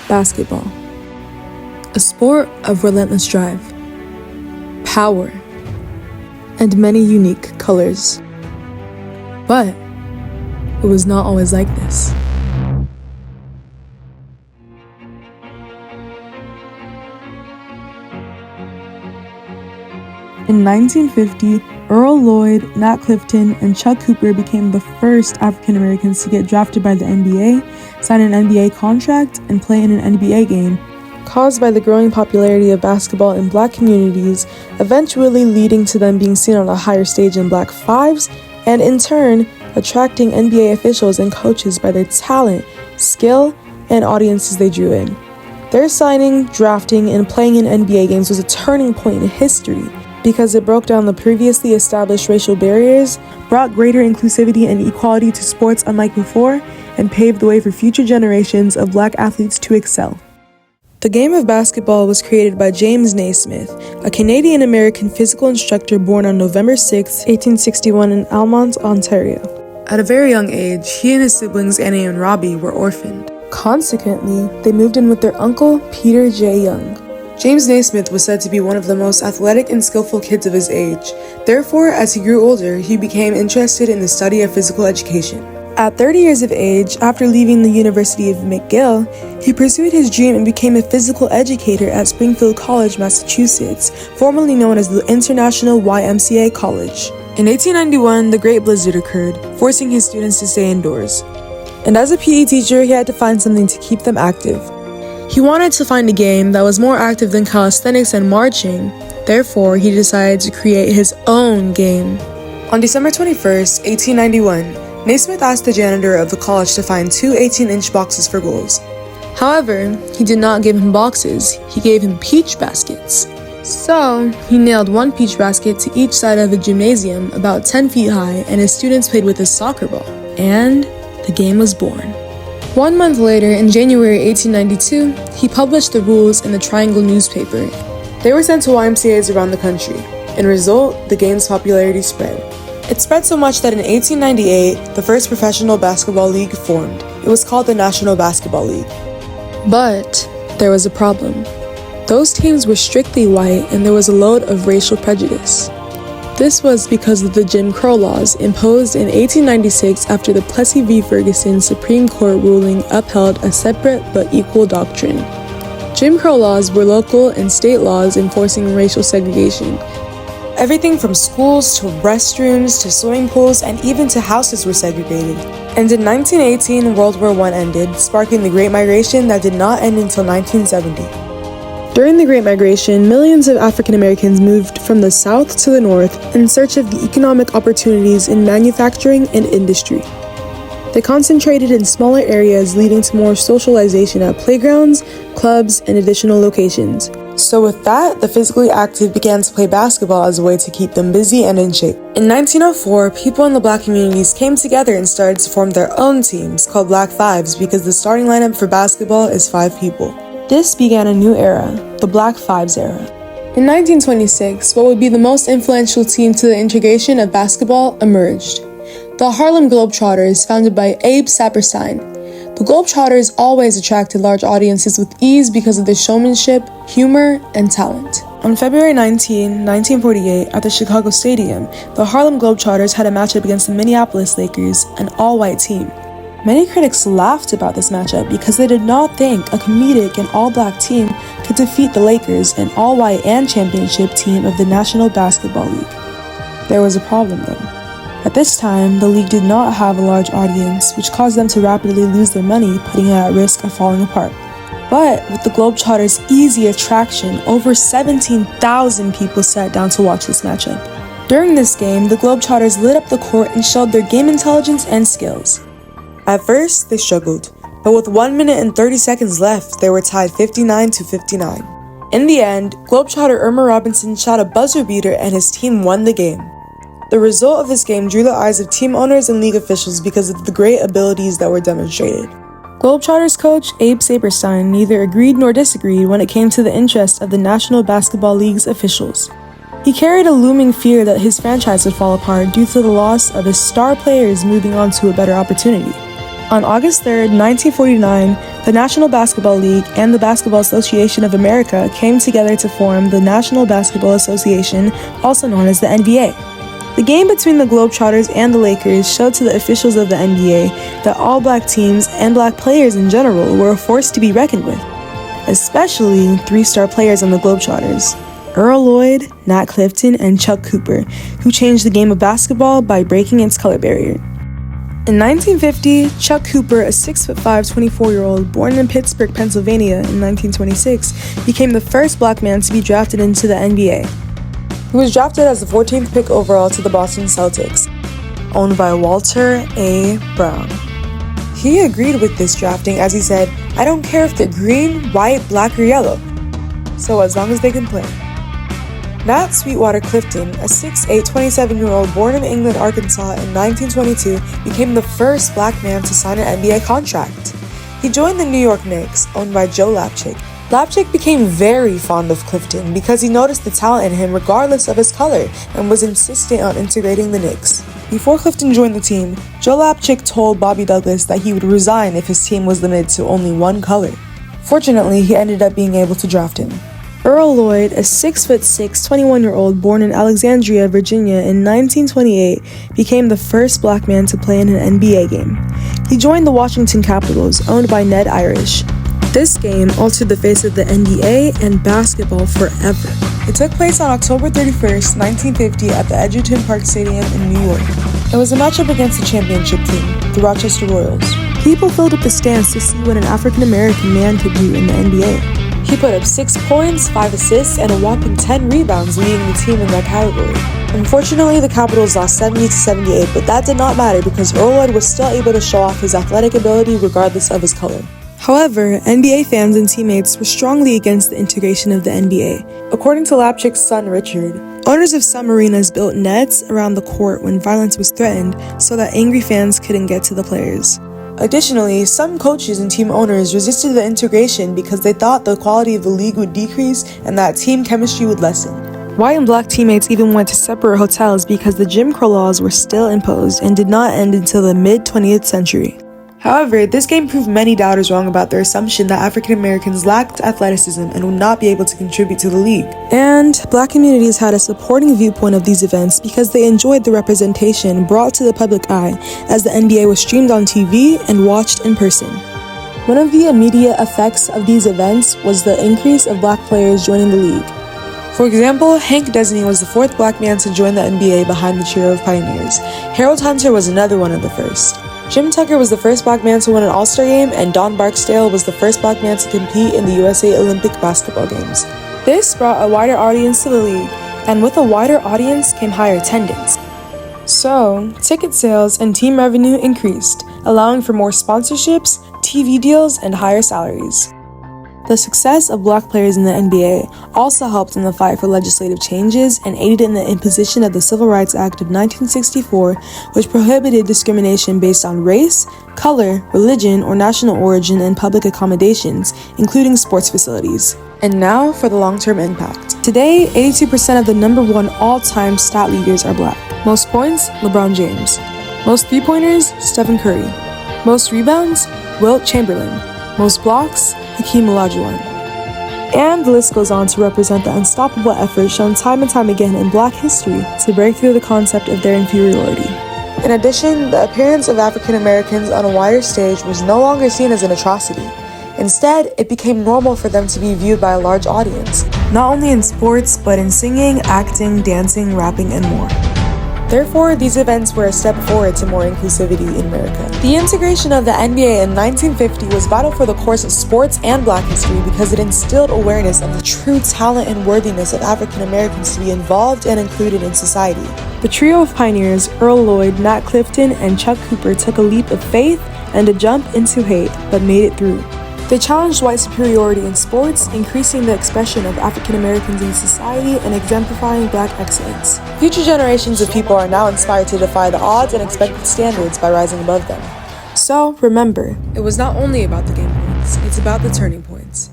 Basketball. A sport of relentless drive, power, and many unique colors. But it was not always like this. In 1950, Earl Lloyd, Nat Clifton, and Chuck Cooper became the first African Americans to get drafted by the NBA, sign an NBA contract, and play in an NBA game, caused by the growing popularity of basketball in Black communities, eventually leading to them being seen on a higher stage in Black fives, and in turn, attracting NBA officials and coaches by their talent, skill, and audiences they drew in. Their signing, drafting, and playing in NBA games was a turning point in history because it broke down the previously established racial barriers, brought greater inclusivity and equality to sports unlike before, and paved the way for future generations of Black athletes to excel. The game of basketball was created by James Naismith, a Canadian-American physical instructor born on November 6, 1861 in Almonte, Ontario. At a very young age, he and his siblings Annie and Robbie were orphaned. Consequently, they moved in with their uncle, Peter J. Young. James Naismith was said to be one of the most athletic and skillful kids of his age. Therefore, as he grew older, he became interested in the study of physical education. At 30 years of age, after leaving the University of McGill, he pursued his dream and became a physical educator at Springfield College, Massachusetts, formerly known as the International YMCA College. In 1891, the Great Blizzard occurred, forcing his students to stay indoors. And as a PE teacher, he had to find something to keep them active. He wanted to find a game that was more active than calisthenics and marching. Therefore, he decided to create his own game. On December 21st, 1891, Naismith asked the janitor of the college to find 2 18-inch boxes for goals. However, he did not give him boxes, he gave him peach baskets. So, he nailed 1 peach basket to each side of a gymnasium about 10 feet high, and his students played with a soccer ball. And the game was born. 1 month later, in January 1892, he published the rules in the Triangle newspaper. They were sent to YMCAs around the country. In result, the game's popularity spread. It spread so much that in 1898, the first professional basketball league formed. It was called the National Basketball League. But there was a problem. Those teams were strictly white, and there was a load of racial prejudice. This was because of the Jim Crow laws imposed in 1896 after the Plessy v. Ferguson Supreme Court ruling upheld a separate but equal doctrine. Jim Crow laws were local and state laws enforcing racial segregation. Everything from schools to restrooms to swimming pools and even to houses were segregated. And in 1918, World War I ended, sparking the Great Migration that did not end until 1970. During the Great Migration, millions of African Americans moved from the South to the North in search of the economic opportunities in manufacturing and industry. They concentrated in smaller areas, leading to more socialization at playgrounds, clubs, and additional locations. So with that, the physically active began to play basketball as a way to keep them busy and in shape. In 1904, people in the Black communities came together and started to form their own teams called Black Fives because the starting lineup for basketball is 5 people. This began a new era, the Black Fives era. In 1926, what would be the most influential team to the integration of basketball emerged. The Harlem Globetrotters, founded by Abe Saperstein. The Globetrotters always attracted large audiences with ease because of their showmanship, humor, and talent. On February 19, 1948, at the Chicago Stadium, the Harlem Globetrotters had a matchup against the Minneapolis Lakers, an all-white team. Many critics laughed about this matchup because they did not think a comedic and all-black team could defeat the Lakers, an all-white and championship team of the National Basketball League. There was a problem though. At this time, the league did not have a large audience, which caused them to rapidly lose their money, putting it at risk of falling apart. But with the Globetrotters' easy attraction, over 17,000 people sat down to watch this matchup. During this game, the Globetrotters lit up the court and showed their game intelligence and skills. At first, they struggled, but with 1 minute and 30 seconds left, they were tied 59-59. In the end, Globetrotter Irma Robinson shot a buzzer beater and his team won the game. The result of this game drew the eyes of team owners and league officials because of the great abilities that were demonstrated. Globetrotters coach Abe Saperstein neither agreed nor disagreed when it came to the interest of the National Basketball League's officials. He carried a looming fear that his franchise would fall apart due to the loss of his star players moving on to a better opportunity. On August 3, 1949, the National Basketball League and the Basketball Association of America came together to form the National Basketball Association, also known as the NBA. The game between the Globetrotters and the Lakers showed to the officials of the NBA that all black teams and black players in general were a force to be reckoned with, especially three-star players on the Globetrotters: Earl Lloyd, Nat Clifton, and Chuck Cooper, who changed the game of basketball by breaking its color barrier. In 1950, Chuck Cooper, a 6'5", 24-year-old born in Pittsburgh, Pennsylvania in 1926, became the first black man to be drafted into the NBA. He was drafted as the 14th pick overall to the Boston Celtics, owned by Walter A. Brown. He agreed with this drafting as he said, "I don't care if they're green, white, black, or yellow, so as long as they can play." Nat Sweetwater Clifton, a 6'8", 27-year-old born in England, Arkansas in 1922, became the first black man to sign an NBA contract. He joined the New York Knicks, owned by Joe Lapchick. Lapchick became very fond of Clifton because he noticed the talent in him regardless of his color and was insistent on integrating the Knicks. Before Clifton joined the team, Joe Lapchick told Bobby Douglas that he would resign if his team was limited to only one color. Fortunately, he ended up being able to draft him. Earl Lloyd, a 6'6", 21-year-old born in Alexandria, Virginia in 1928, became the first black man to play in an NBA game. He joined the Washington Capitals, owned by Ned Irish. This game altered the face of the NBA and basketball forever. It took place on October 31st, 1950 at the Edgerton Park Stadium in New York. It was a matchup against the championship team, the Rochester Royals. People filled up the stands to see what an African-American man could do in the NBA. He put up 6 points, 5 assists, and a whopping 10 rebounds, leading the team in that category. Unfortunately, the Capitals lost 70-78, but that did not matter because Earl Lloyd was still able to show off his athletic ability regardless of his color. However, NBA fans and teammates were strongly against the integration of the NBA. According to Lapchick's son Richard, owners of some arenas built nets around the court when violence was threatened so that angry fans couldn't get to the players. Additionally, some coaches and team owners resisted the integration because they thought the quality of the league would decrease and that team chemistry would lessen. White and black teammates even went to separate hotels because the Jim Crow laws were still imposed and did not end until the mid-20th century. However, this game proved many doubters wrong about their assumption that African Americans lacked athleticism and would not be able to contribute to the league. And black communities had a supporting viewpoint of these events because they enjoyed the representation brought to the public eye as the NBA was streamed on TV and watched in person. One of the immediate effects of these events was the increase of black players joining the league. For example, Hank Desney was the 4th black man to join the NBA behind the trio of pioneers. Harold Hunter was another one of the first. Jim Tucker was the first black man to win an All-Star game, and Don Barksdale was the first black man to compete in the USA Olympic basketball games. This brought a wider audience to the league, and with a wider audience came higher attendance. So, ticket sales and team revenue increased, allowing for more sponsorships, TV deals, and higher salaries. The success of black players in the NBA also helped in the fight for legislative changes and aided in the imposition of the Civil Rights Act of 1964, which prohibited discrimination based on race, color, religion, or national origin in public accommodations, including sports facilities. And now for the long-term impact. Today, 82% of the #1 all-time stat leaders are black. Most points, LeBron James. Most three-pointers, Stephen Curry. Most rebounds, Wilt Chamberlain. Most blocks, Hakeem Olajuwon. And the list goes on to represent the unstoppable effort shown time and time again in black history to break through the concept of their inferiority. In addition, the appearance of African Americans on a wider stage was no longer seen as an atrocity. Instead, it became normal for them to be viewed by a large audience, not only in sports, but in singing, acting, dancing, rapping, and more. Therefore, these events were a step forward to more inclusivity in America. The integration of the NBA in 1950 was vital for the course of sports and black history because it instilled awareness of the true talent and worthiness of African Americans to be involved and included in society. The trio of pioneers, Earl Lloyd, Nat Clifton, and Chuck Cooper, took a leap of faith and a jump into hate, but made it through. They challenged white superiority in sports, increasing the expression of African Americans in society and exemplifying black excellence. Future generations of people are now inspired to defy the odds and expected standards by rising above them. So, remember, it was not only about the game points, it's about the turning points.